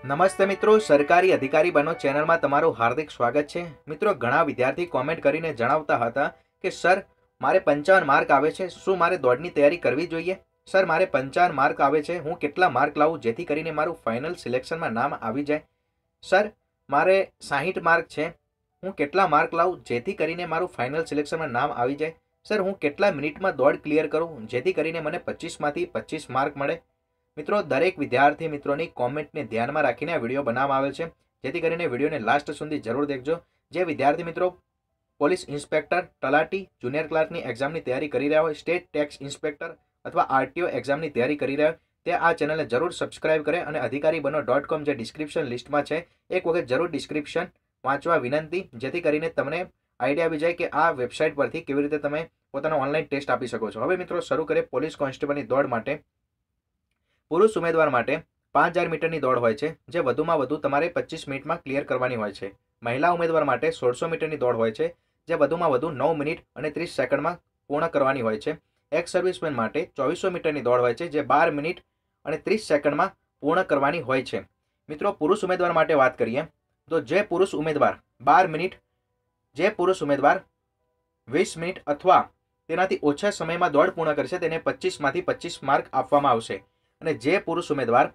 નમસ્તે મિત્રો, સરકારી અધિકારી બનો ચેનલમાં તમારું હાર્દિક સ્વાગત છે। મિત્રો, ઘણા વિદ્યાર્થી કોમેન્ટ કરીને જણાવતા હતા કે સર મારે 55 માર્ક આવે છે, શું મારે દોડની તૈયારી કરવી જોઈએ? સર મારે 55 માર્ક આવે છે, હું કેટલા માર્ક લાવું જેથી કરીને મારું ફાઇનલ સિલેક્શનમાં નામ આવી જાય? સર મારે 60 માર્ક છે, હું કેટલા માર્ક લાવું જેથી કરીને મારું ફાઇનલ સિલેક્શનમાં નામ આવી જાય? સર હું કેટલા મિનિટમાં દોડ ક્લિયર કરું જેથી કરીને મને 25માંથી 25 માર્ક મળે? મિત્રો, દરેક વિદ્યાર્થી મિત્રોની કોમેન્ટને ધ્યાનમાં રાખીને આ વિડીયો બનાવવામાં આવે છે, જેથી કરીને વિડીયોને લાસ્ટ સુધી જરૂર દેખજો। જે વિદ્યાર્થી મિત્રો પોલીસ ઇન્સ્પેક્ટર, તલાટી, જુનિયર ક્લાર્કની એક્ઝામની તૈયારી કરી રહ્યા હોય, સ્ટેટ ટેક્સ ઇન્સ્પેક્ટર અથવા આરટીઓ એક્ઝામની તૈયારી કરી રહ્યા હોય, તે આ ચેનલને જરૂર સબસ્ક્રાઇબ કરે અને adhikari-bano.com જે ડિસ્ક્રિપ્શન લિસ્ટમાં છે એક વખત જરૂર ડિસ્ક્રિપ્શન વાંચવા વિનંતી, જેથી કરીને તમને આઈડિયા આવી જાય કે આ વેબસાઇટ પરથી કેવી રીતે તમે પોતાનો ઓનલાઈન ટેસ્ટ આપી શકો છો। હવે મિત્રો શરૂ કરીએ। પોલીસ કોન્સ્ટેબલની દોડ માટે પુરુષ ઉમેદવાર માટે 5000 મીટરની દોડ હોય છે, જે વધુમાં વધુ તમારે 25 મિનિટમાં ક્લિયર કરવાની હોય છે। મહિલા ઉમેદવાર માટે 1600 મીટરની દોડ હોય છે, જે વધુમાં વધુ 9 મિનિટ અને 30 સેકન્ડમાં પૂર્ણ કરવાની હોય છે। એક્સ સર્વિસમેન માટે 2400 મીટરની દોડ હોય છે, જે 12 મિનિટ અને 30 સેકન્ડમાં પૂર્ણ કરવાની હોય છે। મિત્રો, પુરુષ ઉમેદવાર માટે વાત કરીએ તો જે પુરુષ ઉમેદવાર 20 મિનિટ અથવા તેનાથી ઓછા સમયમાં દોડ પૂર્ણ કરશે તેને 25માંથી 25 માર્ક આપવામાં આવશે, અને જે પુરુષ ઉમેદવાર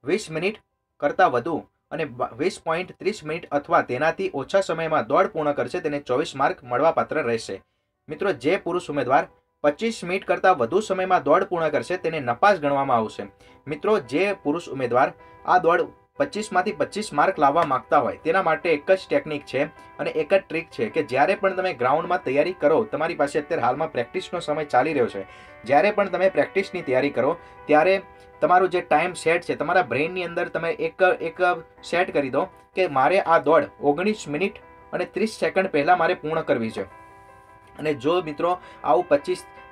20 મિનિટ કરતાં વધુ અને 20.30 મિનિટ અથવા તેનાથી ઓછા સમયમાં દોડ પૂર્ણ કરશે તેને 24 માર્ક મળવાપાત્ર રહેશે। મિત્રો, જે પુરુષ ઉમેદવાર 25 મિનિટ કરતાં વધુ સમયમાં દોડ પૂર્ણ કરશે તેને નપાસ ગણવામાં આવશે। મિત્રો, જે પુરુષ ઉમેદવાર આ દોડ 25માંથી 25 માર્ક લાવવા માંગતા હોય તેના માટે એક જ ટેકનિક છે અને એક જ ટ્રીક છે કે જ્યારે પણ તમે ગ્રાઉન્ડમાં તૈયારી કરો, તમારી પાસે અત્યારે હાલમાં પ્રેક્ટિસનો સમય ચાલી રહ્યો છે, જ્યારે પણ તમે પ્રેક્ટિસની તૈયારી કરો ત્યારે તમારું જે ટાઈમ સેટ છે તમારા બ્રેઇનની અંદર તમે એક સેટ કરી દો કે મારે આ દોડ 19 મિનિટ અને 30 સેકન્ડ પહેલાં મારે પૂર્ણ કરવી છે। અને જો મિત્રો આવું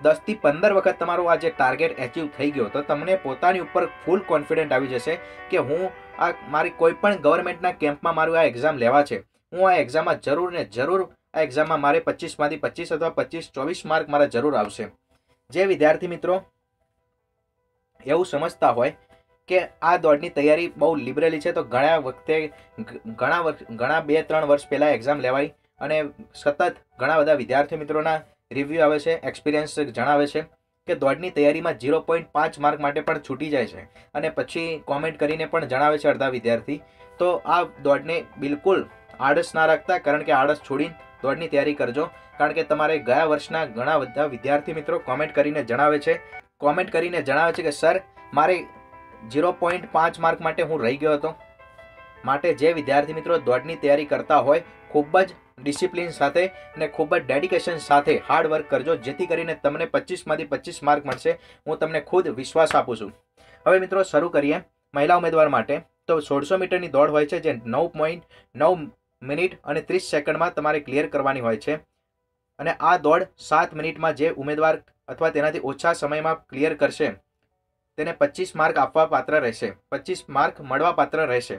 10 થી 15 વખત તમારો આ જે ટાર્ગેટ એચીવ થઈ ગયો તો તમને પોતાની ઉપર ફૂલ કોન્ફિડન્ટ આવી જશે કે હું આ મારી કોઈ પણ ગવર્મેન્ટના કેમ્પમાં મારું આ એક્ઝામ લેવા છે, હું આ એક્ઝામમાં જરૂર ને જરૂર આ એક્ઝામમાં મારે 25માંથી 25 અથવા 25-24 માર્ક મારા જરૂર આવશે। જે વિદ્યાર્થી મિત્રો એવું સમજતા હોય કે આ દોડની તૈયારી બહુ લિબરલી છે, તો ઘણા 2-3 વર્ષ પહેલાં એક્ઝામ લેવાય અને સતત ઘણા બધા વિદ્યાર્થી મિત્રોના રિવ્યૂ આવે છે, એક્સપિરિયન્સ જણાવે છે કે દોડની તૈયારીમાં 0.5 માર્ક માટે પણ છૂટી જાય છે, અને પછી કોમેન્ટ કરીને પણ જણાવે છે અડધા વિદ્યાર્થી। તો આ દોડને બિલકુલ આળસ ના રાખતા, કારણ કે આળસ છોડીને દોડની તૈયારી કરજો, કારણ કે તમારે ગયા વર્ષના ઘણા બધા વિદ્યાર્થી મિત્રો કોમેન્ટ કરીને જણાવે છે કે સર મારે 0.5 માર્ક માટે હું રહી ગયો હતો। માટે જે વિદ્યાર્થી મિત્રો દોડની તૈયારી કરતા હોય ખૂબ જ ડિસિપ્લિન સાથે અને ખૂબ જ ડેડિકેશન સાથે હાર્ડ વર્ક કરજો, જેથી કરીને તમને 25માંથી 25 માર્ક મળશે, હું તમને ખુદ વિશ્વાસ આપું છું। હવે મિત્રો શરૂ કરીએ। મહિલા ઉમેદવાર માટે તો 1600 મીટરની દોડ હોય છે, જે 9.9 મિનિટ અને 30 સેકન્ડમાં તમારે ક્લિયર કરવાની હોય છે, અને આ દોડ 7 મિનિટમાં જે ઉમેદવાર અથવા તેનાથી ઓછા સમયમાં ક્લિયર કરશે તેને 25 માર્ક આપવા પાત્ર રહેશે, 25 માર્ક મળવા પાત્ર રહેશે।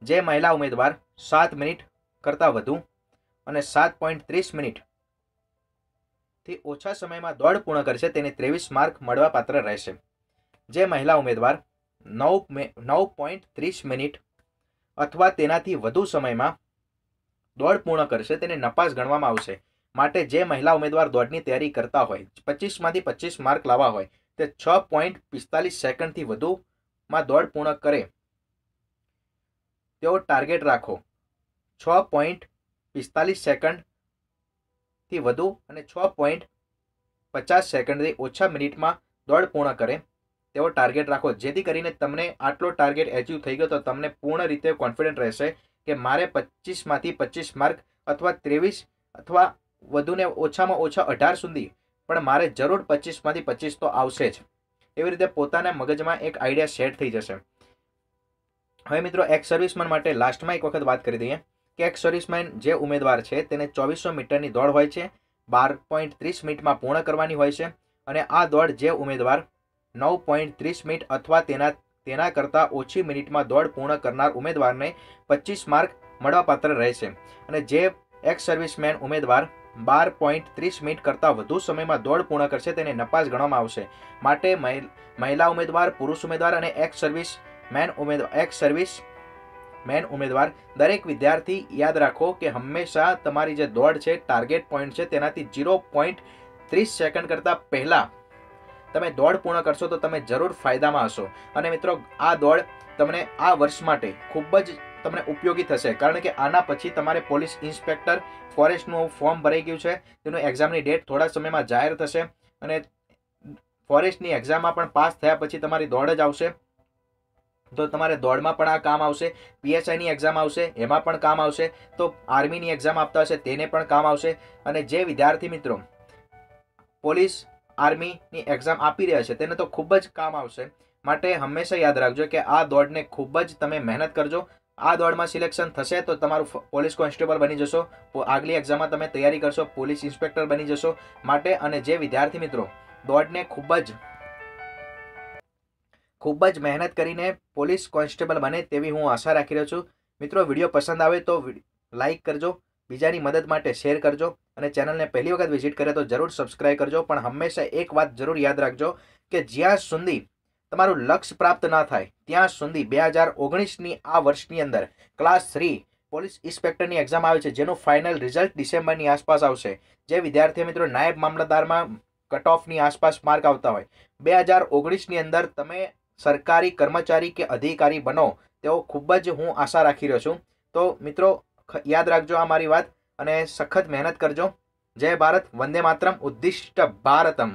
જે મહિલા ઉમેદવાર 7 મિનિટ કરતાં વધુ અને 7.30 મિનિટથી ઓછા સમયમાં દોડ પૂર્ણ કરશે તેને 23 માર્ક મળવા પાત્ર રહેશે। જે મહિલા ઉમેદવાર 9.30 મિનિટ અથવા તેનાથી વધુ સમયમાં દોડ પૂર્ણ કરશે તેને નપાસ ગણવામાં આવશે। માટે જે મહિલા ઉમેદવાર દોડની તૈયારી કરતા હોય, 25માંથી 25 માર્ક લાવવા હોય, તે 6.45 સેકન્ડથી વધુમાં દોડ પૂર્ણ કરે તેવો ટાર્ગેટ રાખો। 6.45 સેકન્ડથી વધુ અને 6.50 સેકન્ડથી ઓછા મિનિટમાં દોડ પૂર્ણ કરે તેવો ટાર્ગેટ રાખો, જેથી કરીને તમને આટલો ટાર્ગેટ એચીવ થઈ ગયો તો તમને પૂર્ણ રીતે કોન્ફિડન્ટ રહેશે કે મારે 25માંથી 25 માર્ક અથવા 23 અથવા વધુને ઓછામાં ઓછા 18 સુધી પણ મારે જરૂર 25માંથી 25 તો આવશે જ। એવી રીતે પોતાના મગજમાં એક આઈડિયા સેટ થઈ જશે। હવે મિત્રો એક્સ સર્વિસમેન માટે લાસ્ટમાં એક વખત વાત કરી દઈએ કે એક્સ સર્વિસમેન જે ઉમેદવાર છે તેને 2400 મીટરની દોડ હોય છે, 12.30 મિનિટમાં પૂર્ણ કરવાની હોય છે, અને આ દોડ જે ઉમેદવાર 9.30 મિનિટ અથવા તેના કરતાં ઓછી મિનિટમાં દોડ પૂર્ણ કરનાર ઉમેદવારને 25 માર્ક મળવાપાત્ર રહેશે, અને જે એક્સ સર્વિસમેન ઉમેદવાર 12.30 મિનિટ કરતાં વધુ સમયમાં દોડ પૂર્ણ કરશે તેને નપાસ ગણવામાં આવશે। માટે મહિલા ઉમેદવાર, પુરુષ ઉમેદવાર અને એક્સ સર્વિસ મેન ઉમેદવાર એક્સ સર્વિસ મેન ઉમેદવાર દરેક વિદ્યાર્થી યાદ રાખો કે હંમેશા તમારી જે દોડ છે ટાર્ગેટ પોઈન્ટ છે તેનાથી 0.30 સેકન્ડ કરતાં પહેલાં તમે દોડ પૂર્ણ કરશો તો તમે જરૂર ફાયદામાં હશો. અને મિત્રો આ દોડ તમને આ વર્ષ માટે ખૂબ જ તમને ઉપયોગી થશે, કારણ કે આના પછી તમારે પોલીસ ઇન્સ્પેક્ટર ફોરેસ્ટનું ફોર્મ ભરાઈ ગયું છે, તેનું એક્ઝામની ડેટ થોડા સમયમાં જાહેર થશે અને ફોરેસ્ટની એક્ઝામમાં પણ પાસ થયા પછી તમારી દોડ જ આવશે, તો તમારે દોડમાં પણ આ કામ આવશે. પીએસઆઈની એક્ઝામ આવશે, એમાં પણ કામ આવશે. તો આર્મીની એક્ઝામ આપતા હશે તેને પણ કામ આવશે. અને જે વિદ્યાર્થી મિત્રો પોલીસ આર્મીની એક્ઝામ આપી રહ્યા છે તેને તો ખૂબ જ કામ આવશે. માટે હંમેશા યાદ રાખજો કે આ દોડને ખૂબ જ તમે મહેનત કરજો. આ દોડમાં સિલેક્શન થશે તો તમારું પોલીસ કોન્સ્ટેબલ બની જશો, આગલી એક્ઝામમાં તમે તૈયારી કરશો, પોલીસ ઇન્સ્પેક્ટર બની જશો. માટે અને જે વિદ્યાર્થી મિત્રો દોડને ખૂબ જ મહેનત કરીને પોલીસ કોન્સ્ટેબલ બને તેવી હું આશા રાખી રહ્યો છું. મિત્રો વિડીયો પસંદ આવે તો લાઈક કરજો, બીજાની મદદ માટે શેર કરજો અને ચેનલને પહેલી વખત વિઝિટ કરે તો જરૂર સબસ્ક્રાઈબ કરજો. પણ હંમેશા એક વાત જરૂર યાદ રાખજો કે જ્યાં સુધી તમારું લક્ષ્ય પ્રાપ્ત ના થાય ત્યાં સુધી 2019ની આ વર્ષની અંદર ક્લાસ 3 પોલીસ ઇન્સ્પેક્ટરની એક્ઝામ આવે છે, જેનું ફાઇનલ રિઝલ્ટ ડિસેમ્બરની આસપાસ આવશે. જે વિદ્યાર્થી મિત્રો નાયબ મામલતદારમાં કટ ઓફની આસપાસ માર્ક આવતા હોય, 2019ની અંદર તમે સરકારી કર્મચારી કે અધિકારી બનો તેવો ખૂબ જ હું આશા રાખી રહ્યો છું. તો મિત્રો યાદ રાખજો આ મારી વાત અને સખત મહેનત કરજો. જય ભારત, વંદે માતરમ, ઉદ્દિષ્ટ ભારતમ.